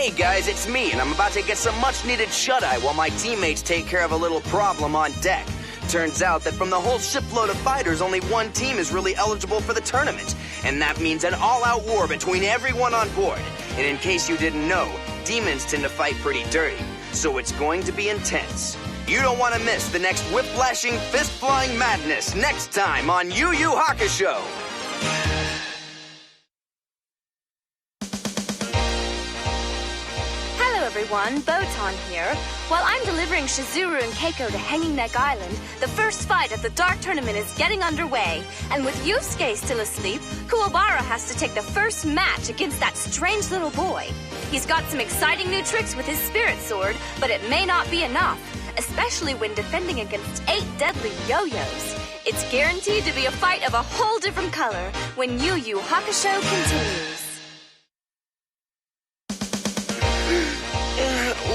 Hey guys, it's me, and I'm about to get some much-needed shut-eye while my teammates take care of a little problem on deck. Turns out that from the whole shipload of fighters, only one team is really eligible for the tournament. And that means an all-out war between everyone on board. And in case you didn't know, demons tend to fight pretty dirty. So it's going to be intense. You don't want to miss the next whip-lashing, fist-flying madness next time on Yu Yu Hakusho! Everyone, Botan here. While I'm delivering Shizuru and Keiko to Hanging Neck Island, the first fight of the Dark Tournament is getting underway. And with Yusuke still asleep, Kuwabara has to take the first match against that strange little boy. He's got some exciting new tricks with his spirit sword, but it may not be enough, especially when defending against 8 deadly yo-yos. It's guaranteed to be a fight of a whole different color when Yu Yu Hakusho continues.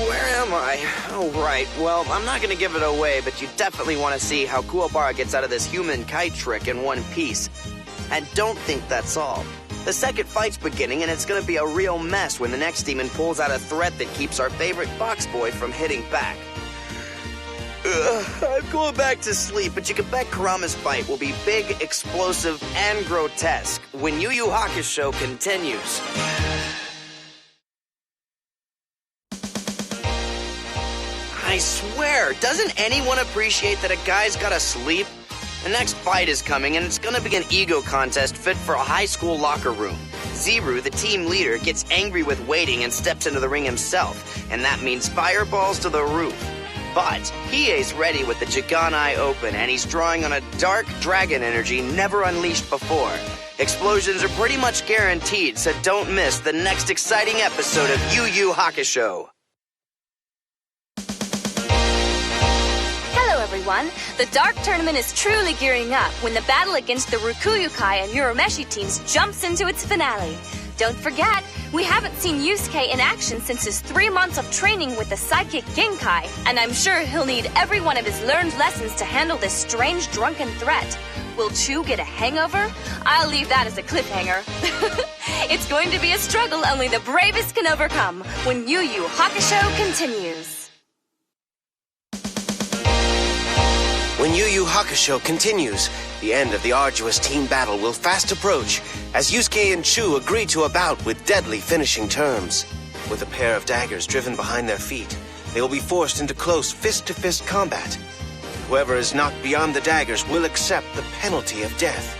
Where am I? Oh, right. Well, I'm not gonna give it away, but you definitely want to see how Kuwabara gets out of this human kite trick in one piece. And don't think that's all. The second fight's beginning, and it's gonna be a real mess when the next demon pulls out a threat that keeps our favorite box boy from hitting back. I'm going back to sleep, but you can bet Kurama's fight will be big, explosive, and grotesque when Yu Yu Hakusho continues. I swear, doesn't anyone appreciate that a guy's gotta sleep? The next fight is coming, and it's gonna be an ego contest fit for a high school locker room. Ziru, the team leader, gets angry with waiting and steps into the ring himself, and that means fireballs to the roof. But Hiei's ready with the Jiganai open, and he's drawing on a dark dragon energy never unleashed before. Explosions are pretty much guaranteed, so don't miss the next exciting episode of Yu Yu Hakusho. Everyone, the Dark Tournament is truly gearing up when the battle against the Rukuyukai and Urameshi teams jumps into its finale. Don't forget, we haven't seen Yusuke in action since his 3 months of training with the Psychic Genkai, and I'm sure he'll need every one of his learned lessons to handle this strange drunken threat. Will Chu get a hangover? I'll leave that as a cliffhanger. It's going to be a struggle only the bravest can overcome when Yu Yu Hakusho continues. When Yu Yu Hakusho continues, the end of the arduous team battle will fast approach as Yusuke and Chu agree to a bout with deadly finishing terms. With a pair of daggers driven behind their feet, they will be forced into close fist-to-fist combat. Whoever is knocked beyond the daggers will accept the penalty of death.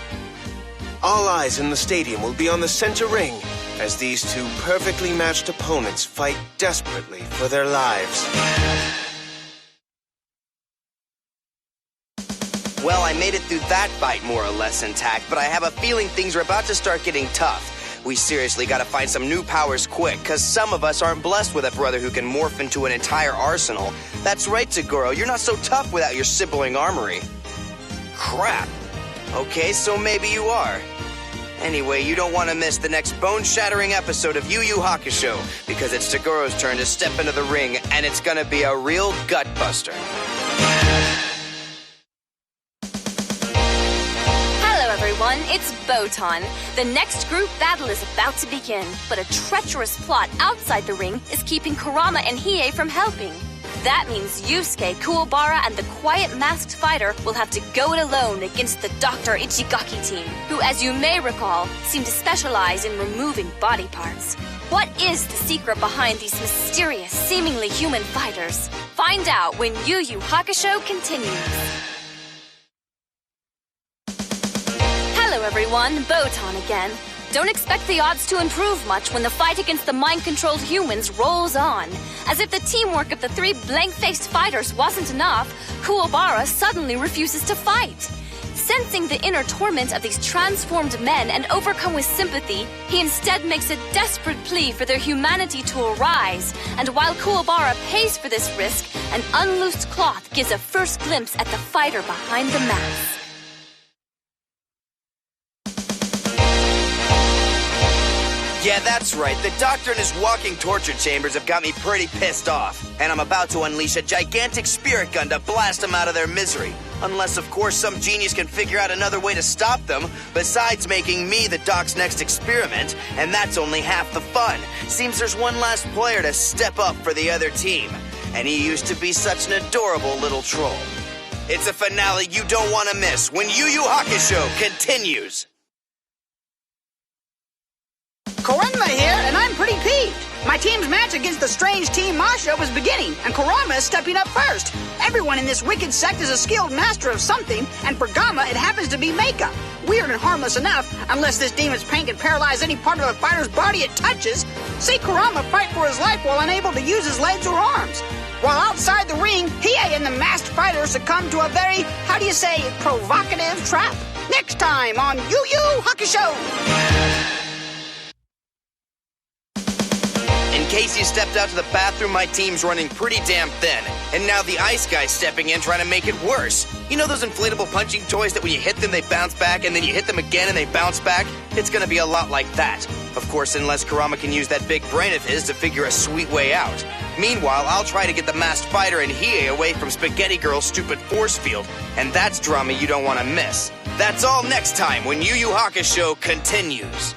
All eyes in the stadium will be on the center ring as these two perfectly matched opponents fight desperately for their lives. Well, I made it through that fight more or less intact, but I have a feeling things are about to start getting tough. We seriously gotta find some new powers quick, cause some of us aren't blessed with a brother who can morph into an entire arsenal. That's right, Tagoro, you're not so tough without your sibling armory. Crap. Okay, so maybe you are. Anyway, you don't want to miss the next bone-shattering episode of Yu Yu Hakusho, because it's Tagoro's turn to step into the ring, and it's gonna be a real gut-buster. Everyone, it's Botan. The next group battle is about to begin, but a treacherous plot outside the ring is keeping Kurama and Hiei from helping. That means Yusuke, Kuwabara, and the quiet masked fighter will have to go it alone against the Dr. Ichigaki team, who, as you may recall, seem to specialize in removing body parts. What is the secret behind these mysterious, seemingly human fighters? Find out when Yu Yu Hakusho continues. Hello everyone, Botan again. Don't expect the odds to improve much when the fight against the mind-controlled humans rolls on. As if the teamwork of the 3 blank-faced fighters wasn't enough, Kuwabara suddenly refuses to fight. Sensing the inner torment of these transformed men and overcome with sympathy, he instead makes a desperate plea for their humanity to arise. And while Kuwabara pays for this risk, an unloosed cloth gives a first glimpse at the fighter behind the mask. Yeah, that's right. The Doctor and his walking torture chambers have got me pretty pissed off. And I'm about to unleash a gigantic spirit gun to blast them out of their misery. Unless, of course, some genius can figure out another way to stop them, besides making me the Doc's next experiment, and that's only half the fun. Seems there's one last player to step up for the other team, and he used to be such an adorable little troll. It's a finale you don't want to miss when Yu Yu Hakusho continues. Kuwabara here, and I'm pretty peeved. My team's match against the strange Team Masho is beginning, and Kurama is stepping up first. Everyone in this wicked sect is a skilled master of something, and for Gamma, it happens to be makeup. Weird and harmless enough, unless this demon's paint can paralyze any part of a fighter's body it touches. See Kurama fight for his life while unable to use his legs or arms. While outside the ring, Hiei and the masked fighter succumb to a very, provocative trap. Next time on Yu Yu Hakusho! In case you stepped out to the bathroom, my team's running pretty damn thin. And now the ice guy's stepping in trying to make it worse. You know those inflatable punching toys that when you hit them, they bounce back, and then you hit them again and they bounce back? It's gonna be a lot like that. Of course, unless Kurama can use that big brain of his to figure a sweet way out. Meanwhile, I'll try to get the masked fighter and Hiei away from Spaghetti Girl's stupid force field. And that's drama you don't want to miss. That's all next time when Yu Yu Hakusho continues.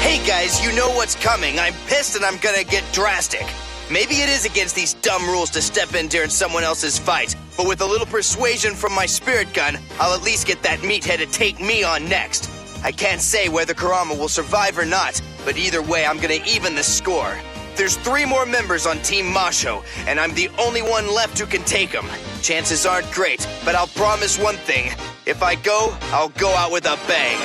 Hey guys, you know what's coming. I'm pissed and I'm gonna get drastic. Maybe it is against these dumb rules to step in during someone else's fight, but with a little persuasion from my spirit gun, I'll at least get that meathead to take me on next. I can't say whether Kurama will survive or not, but either way, I'm gonna even the score. There's 3 more members on Team Masho, and I'm the only one left who can take them. Chances aren't great, but I'll promise one thing. If I go, I'll go out with a bang.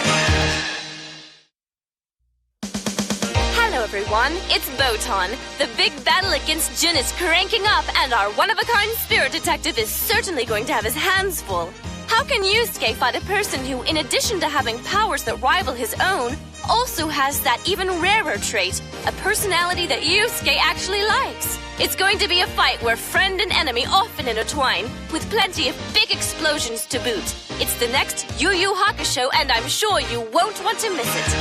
Hello everyone, it's Botan. The big battle against Jin is cranking up, and our one-of-a-kind spirit detective is certainly going to have his hands full. How can Yusuke fight a person who, in addition to having powers that rival his own, also has that even rarer trait, a personality that Yusuke actually likes? It's going to be a fight where friend and enemy often intertwine, with plenty of big explosions to boot. It's the next Yu Yu Hakusho, and I'm sure you won't want to miss it.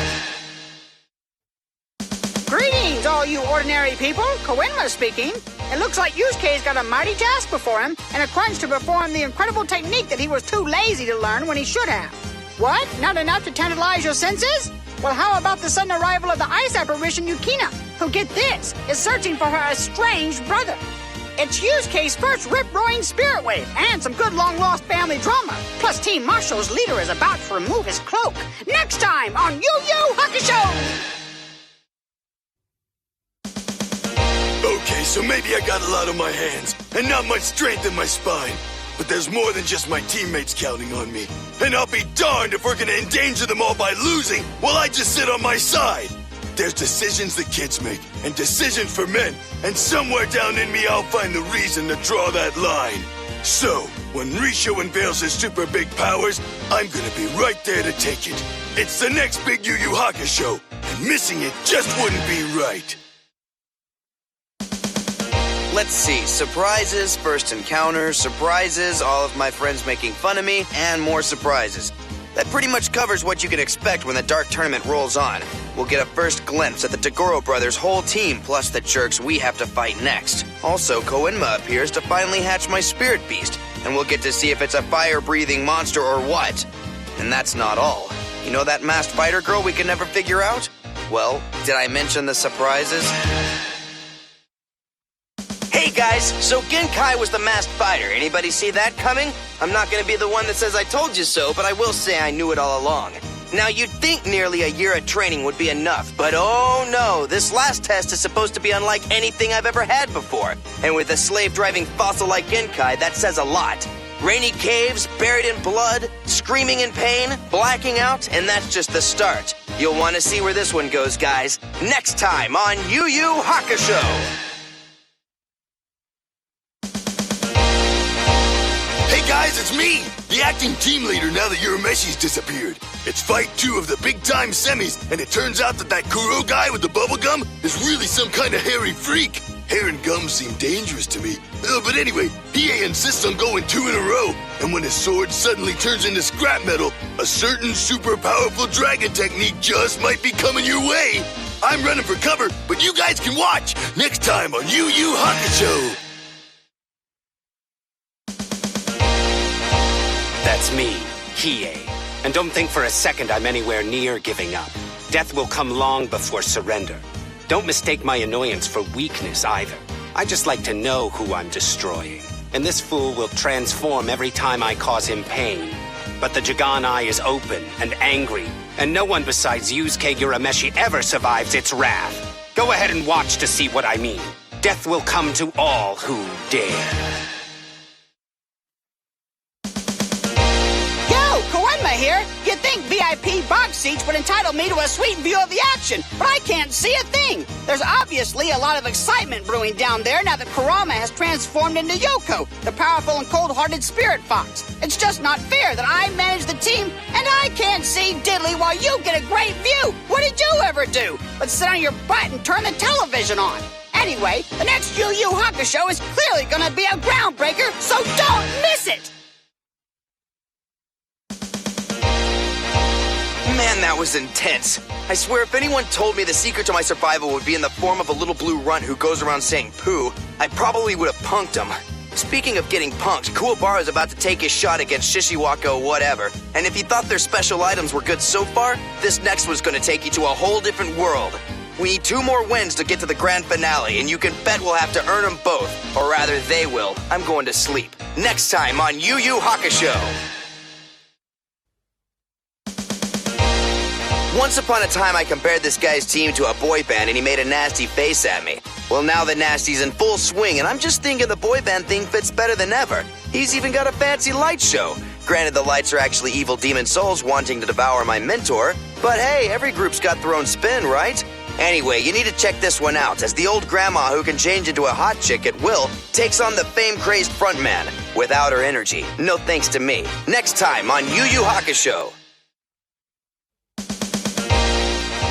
Greetings, all you ordinary people. Kuwabara speaking. It looks like Yusuke's got a mighty task before him, and a crunch to perform the incredible technique that he was too lazy to learn when he should have. What? Not enough to tantalize your senses? Well, how about the sudden arrival of the ice apparition Yukina, who, get this, is searching for her estranged brother? It's Yusuke's first rip-roaring spirit wave, and some good long-lost family drama. Plus, Team Masho's leader is about to remove his cloak. Next time on Yu Yu Hakusho! Okay, so maybe I got a lot on my hands, and not much strength in my spine. But there's more than just my teammates counting on me. And I'll be darned if we're gonna endanger them all by losing while I just sit on my side. There's decisions that kids make, and decisions for men. And somewhere down in me I'll find the reason to draw that line. So, when Risho unveils his super big powers, I'm gonna be right there to take it. It's the next big Yu Yu Hakusho, and missing it just wouldn't be right. Let's see, surprises, first encounters, surprises, all of my friends making fun of me, and more surprises. That pretty much covers what you can expect when the Dark Tournament rolls on. We'll get a first glimpse at the Toguro brothers' whole team, plus the jerks we have to fight next. Also, Koenma appears to finally hatch my spirit beast, and we'll get to see if it's a fire-breathing monster or what. And that's not all. You know that masked fighter girl we can never figure out? Well, did I mention the surprises? Hey guys, so Genkai was the masked fighter. Anybody see that coming? I'm not gonna be the one that says I told you so, but I will say I knew it all along. Now you'd think nearly a year of training would be enough, but oh no, this last test is supposed to be unlike anything I've ever had before. And with a slave-driving fossil like Genkai, that says a lot. Rainy caves, buried in blood, screaming in pain, blacking out, and that's just the start. You'll want to see where this one goes, guys. Next time on Yu Yu Hakusho! Hey guys, it's me, the acting team leader now that Urameshi's disappeared. It's fight 2 of the big-time semis, and it turns out that Kuro guy with the bubblegum is really some kind of hairy freak. Hair and gum seem dangerous to me. But anyway, Hiei insists on going 2 in a row, and when his sword suddenly turns into scrap metal, a certain super powerful dragon technique just might be coming your way. I'm running for cover, but you guys can watch next time on Yu Yu Hakusho. That's me, Hiei. And don't think for a second I'm anywhere near giving up. Death will come long before surrender. Don't mistake my annoyance for weakness either. I just like to know who I'm destroying. And this fool will transform every time I cause him pain. But the Jagan Eye is open and angry, and no one besides Yusuke Urameshi ever survives its wrath. Go ahead and watch to see what I mean. Death will come to all who dare. Here, you'd think VIP box seats would entitle me to a sweet view of the action, but I can't see a thing. There's obviously a lot of excitement brewing down there now that Kurama has transformed into Yoko, the powerful and cold-hearted spirit fox. It's just not fair that I manage the team and I can't see diddly while you get a great view. What did you ever do? But sit on your butt and turn the television on. Anyway, the next Yu Yu Hakusho is clearly gonna be a groundbreaker, so don't miss it! Man, that was intense. I swear if anyone told me the secret to my survival would be in the form of a little blue runt who goes around saying poo, I probably would have punked him. Speaking of getting punked, Kuwabara is about to take his shot against Shishiwaka whatever, and if you thought their special items were good so far, this next one's gonna take you to a whole different world. We need 2 more wins to get to the grand finale, and you can bet we'll have to earn them both. Or rather, they will. I'm going to sleep. Next time on Yu Yu Hakusho. Once upon a time, I compared this guy's team to a boy band, and he made a nasty face at me. Well, now the nasty's in full swing, and I'm just thinking the boy band thing fits better than ever. He's even got a fancy light show. Granted, the lights are actually evil demon souls wanting to devour my mentor, but hey, every group's got their own spin, right? Anyway, you need to check this one out, as the old grandma who can change into a hot chick at will takes on the fame-crazed frontman without her energy. No thanks to me. Next time on Yu Yu Hakusho.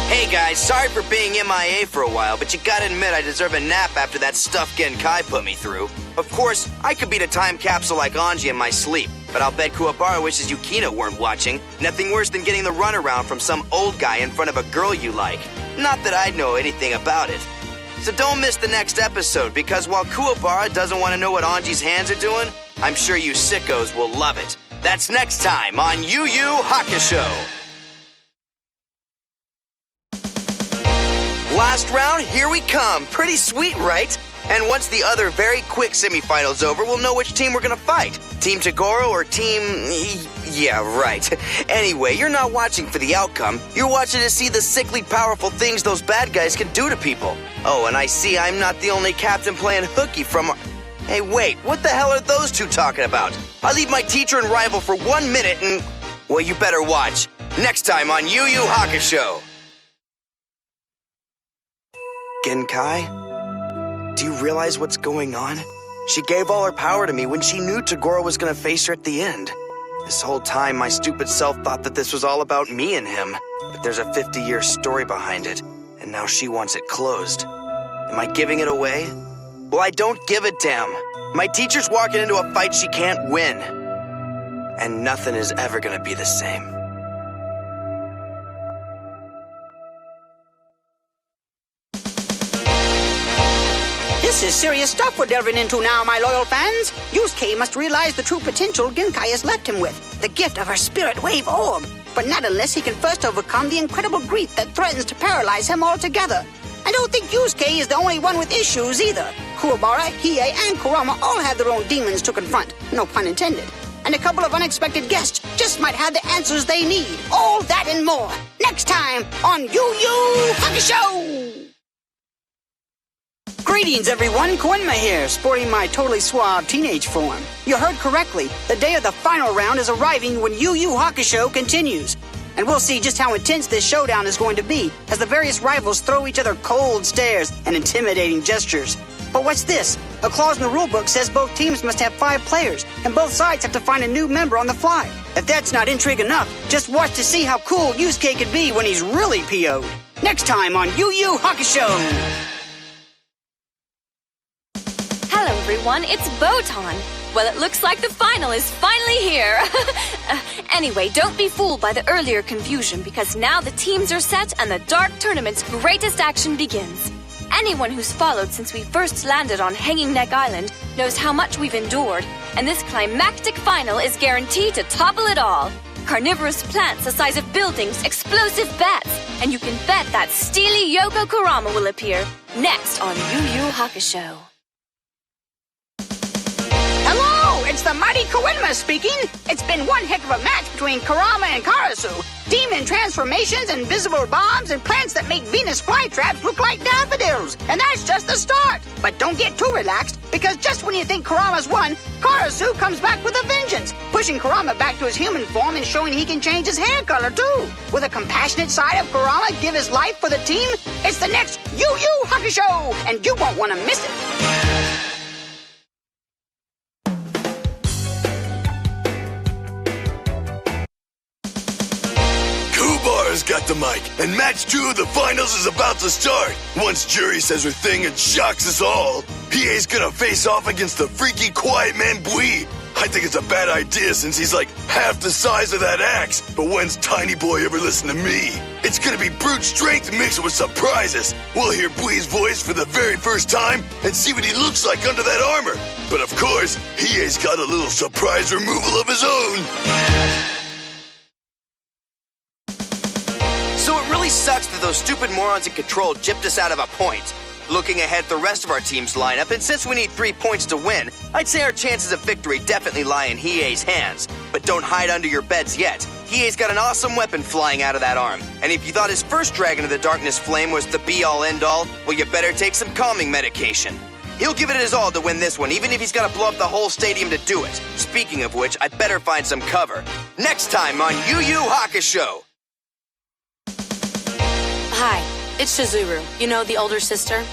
Hey guys, sorry for being MIA for a while, but you gotta admit I deserve a nap after that stuff Genkai put me through. Of course, I could beat a time capsule like Anji in my sleep, but I'll bet Kuwabara wishes Yukino weren't watching. Nothing worse than getting the runaround from some old guy in front of a girl you like. Not that I'd know anything about it. So don't miss the next episode, because while Kuwabara doesn't want to know what Anji's hands are doing, I'm sure you sickos will love it. That's next time on Yu Yu Hakusho. Last round, here we come. Pretty sweet, right? And once the other very quick semifinals over, we'll know which team we're gonna fight. Team Tagoro or Team... Yeah, right. Anyway, you're not watching for the outcome. You're watching to see the sickly powerful things those bad guys can do to people. Oh, and I see I'm not the only captain playing hooky from... Hey, wait, what the hell are those two talking about? I leave my teacher and rival for 1 minute and... Well, you better watch. Next time on Yu Yu Hakusho. Genkai? Do you realize what's going on? She gave all her power to me when she knew Tagoro was gonna face her at the end. This whole time, my stupid self thought that this was all about me and him. But there's a 50-year story behind it, and now she wants it closed. Am I giving it away? Well, I don't give a damn. My teacher's walking into a fight she can't win. And nothing is ever gonna be the same. This is serious stuff we're delving into now, my loyal fans. Yusuke must realize the true potential Genkai has left him with, the gift of her spirit wave orb. But not unless he can first overcome the incredible grief that threatens to paralyze him altogether. I don't think Yusuke is the only one with issues either. Kuwabara, Hiei, and Kurama all have their own demons to confront, no pun intended. And a couple of unexpected guests just might have the answers they need. All that and more, next time on Yu Yu Hakusho! Greetings, everyone. Koenma here, sporting my totally suave teenage form. You heard correctly. The day of the final round is arriving when Yu Yu Hakusho continues. And we'll see just how intense this showdown is going to be, as the various rivals throw each other cold stares and intimidating gestures. But what's this? A clause in the rulebook says both teams must have 5 players, and both sides have to find a new member on the fly. If that's not intrigue enough, just watch to see how cool Yusuke could be when he's really PO'd. Next time on Yu Yu Hakusho! Hello, everyone. It's Botan. Well, it looks like the final is finally here. Anyway, don't be fooled by the earlier confusion, because now the teams are set and the Dark Tournament's greatest action begins. Anyone who's followed since we first landed on Hanging Neck Island knows how much we've endured, and this climactic final is guaranteed to topple it all. Carnivorous plants the size of buildings, explosive bats, and you can bet that steely Yoko Kurama will appear next on Yu Yu Hakusho. Hello, it's the mighty Koenma speaking. It's been one heck of a match between Kurama and Karasu. Demon transformations, invisible bombs, and plants that make Venus flytraps look like daffodils. And that's just the start. But don't get too relaxed, because just when you think Kurama's won, Karasu comes back with a vengeance, pushing Kurama back to his human form and showing he can change his hair color too. Will the compassionate side of Kurama give his life for the team? It's the next Yu Yu Hakusho, and you won't want to miss it. Kuwabara's got the mic, and match 2 of the finals is about to start. Once Jury says her thing and shocks us all, Hiei's gonna face off against the freaky quiet man Bui. I think it's a bad idea since he's like half the size of that axe, but when's Tiny Boy ever listen to me? It's gonna be brute strength mixed with surprises. We'll hear Bui's voice for the very first time and see what he looks like under that armor. But of course, Hiei's got a little surprise removal of his own. So it really sucks that those stupid morons in control gypped us out of a point. Looking ahead at the rest of our team's lineup, and since we need 3 points to win, I'd say our chances of victory definitely lie in Hiei's hands. But don't hide under your beds yet. Hiei's got an awesome weapon flying out of that arm. And if you thought his first Dragon of the Darkness flame was the be-all end-all, well, you better take some calming medication. He'll give it his all to win this one, even if he's got to blow up the whole stadium to do it. Speaking of which, I better find some cover. Next time on Yu Yu Hakusho. Hi, it's Shizuru, you know, the older sister.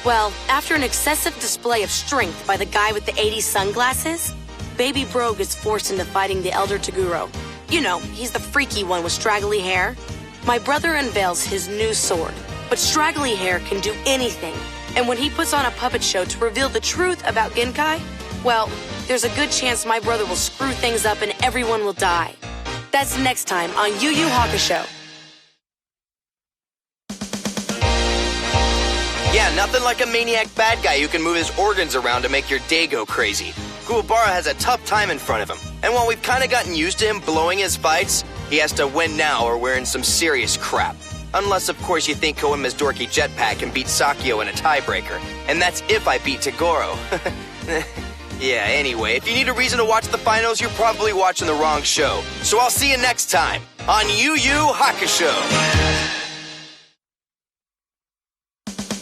Well, after an excessive display of strength by the guy with the 80s sunglasses, Baby Bro gets forced into fighting the elder Toguro. You know, he's the freaky one with straggly hair. My brother unveils his new sword, but straggly hair can do anything. And when he puts on a puppet show to reveal the truth about Genkai, well, there's a good chance my brother will screw things up and everyone will die. That's next time on Yu Yu Hakusho. Yeah, nothing like a maniac bad guy who can move his organs around to make your day go crazy. Kuwabara has a tough time in front of him, and while we've kind of gotten used to him blowing his fights, he has to win now or we're in some serious crap. Unless, of course, you think Koenma's dorky jetpack can beat Sakio in a tiebreaker. And that's if I beat Toguro. Yeah, anyway, if you need a reason to watch the finals, you're probably watching the wrong show. So I'll see you next time on Yu Yu Hakusho.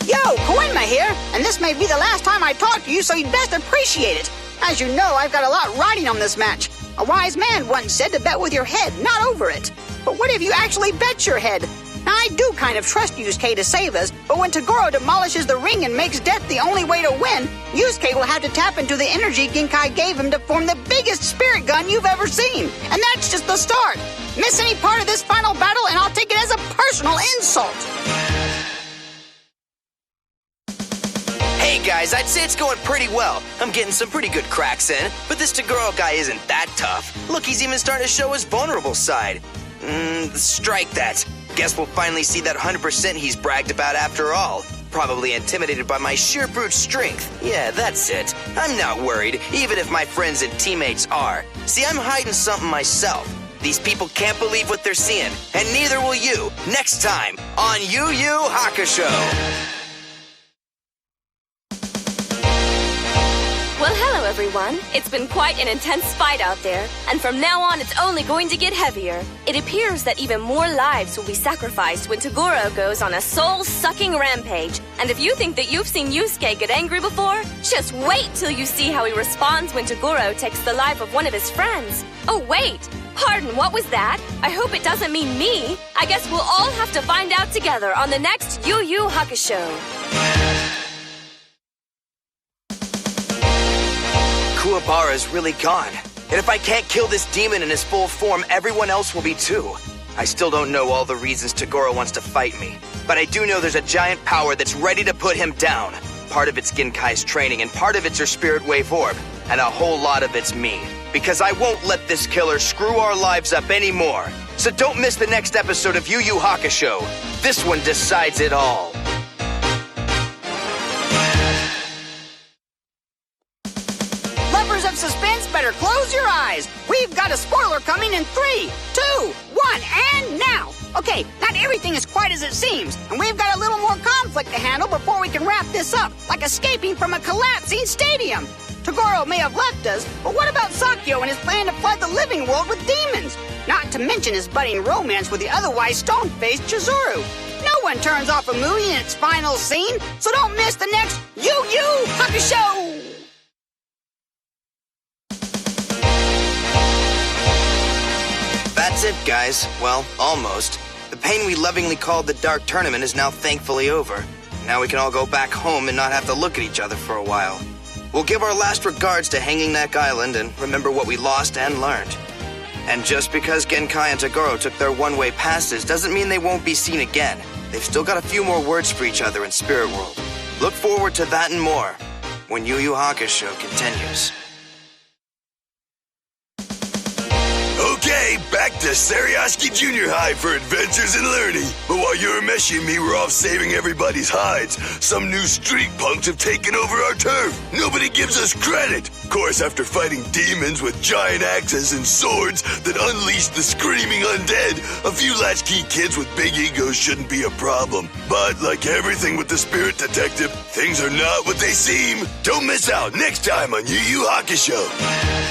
Yo, Koenma here, and this may be the last time I talk to you, so you'd best appreciate it. As you know, I've got a lot riding on this match. A wise man once said to bet with your head, not over it. But what if you actually bet your head? Now, I do kind of trust Yusuke to save us, but when Toguro demolishes the ring and makes death the only way to win, Yusuke will have to tap into the energy Genkai gave him to form the biggest spirit gun you've ever seen. And that's just the start. Miss any part of this final battle, and I'll take it as a personal insult. Hey guys, I'd say it's going pretty well. I'm getting some pretty good cracks in, but this Toguro guy isn't that tough. Look, he's even starting to show his vulnerable side. Strike that. Guess we'll finally see that 100% he's bragged about after all. Probably intimidated by my sheer brute strength. Yeah, that's it. I'm not worried, even if my friends and teammates are. See, I'm hiding something myself. These people can't believe what they're seeing, and neither will you. Next time on Yu Yu Hakusho. Well, hello everyone. It's been quite an intense fight out there, and from now on it's only going to get heavier. It appears that even more lives will be sacrificed when Toguro goes on a soul-sucking rampage. And if you think that you've seen Yusuke get angry before, just wait till you see how he responds when Toguro takes the life of one of his friends. Oh wait, pardon, what was that? I hope it doesn't mean me. I guess we'll all have to find out together on the next Yu Yu Hakusho. Kuwabara's really gone. And if I can't kill this demon in his full form, everyone else will be too. I still don't know all the reasons Toguro wants to fight me, but I do know there's a giant power that's ready to put him down. Part of it's Genkai's training, and part of it's her spirit wave orb, and a whole lot of it's me. Because I won't let this killer screw our lives up anymore. So don't miss the next episode of Yu Yu Hakusho. This one decides it all. Lovers of suspense, We've got a spoiler coming in 3, 2, 1, and now! Okay, not everything is quite as it seems, and we've got a little more conflict to handle before we can wrap this up, like escaping from a collapsing stadium. Toguro may have left us, but what about Sakyo and his plan to flood the living world with demons? Not to mention his budding romance with the otherwise stone-faced Chizuru. No one turns off a movie in its final scene, so don't miss the next Yu Yu Hakusho! That's it, guys. Well, almost. The pain we lovingly called the Dark Tournament is now thankfully over. Now we can all go back home and not have to look at each other for a while. We'll give our last regards to Hanging Neck Island and remember what we lost and learned. And just because Genkai and Toguro took their one-way passes doesn't mean they won't be seen again. They've still got a few more words for each other in Spirit World. Look forward to that and more when Yu Yu Hakusho continues. Okay, back to Sarioski Junior High for adventures and learning. But while Urameshi and me were off saving everybody's hides, some new street punks have taken over our turf. Nobody gives us credit. Of course, after fighting demons with giant axes and swords that unleashed the screaming undead, a few latchkey kids with big egos shouldn't be a problem. But like everything with the Spirit Detective, things are not what they seem. Don't miss out next time on Yu Yu Hakusho.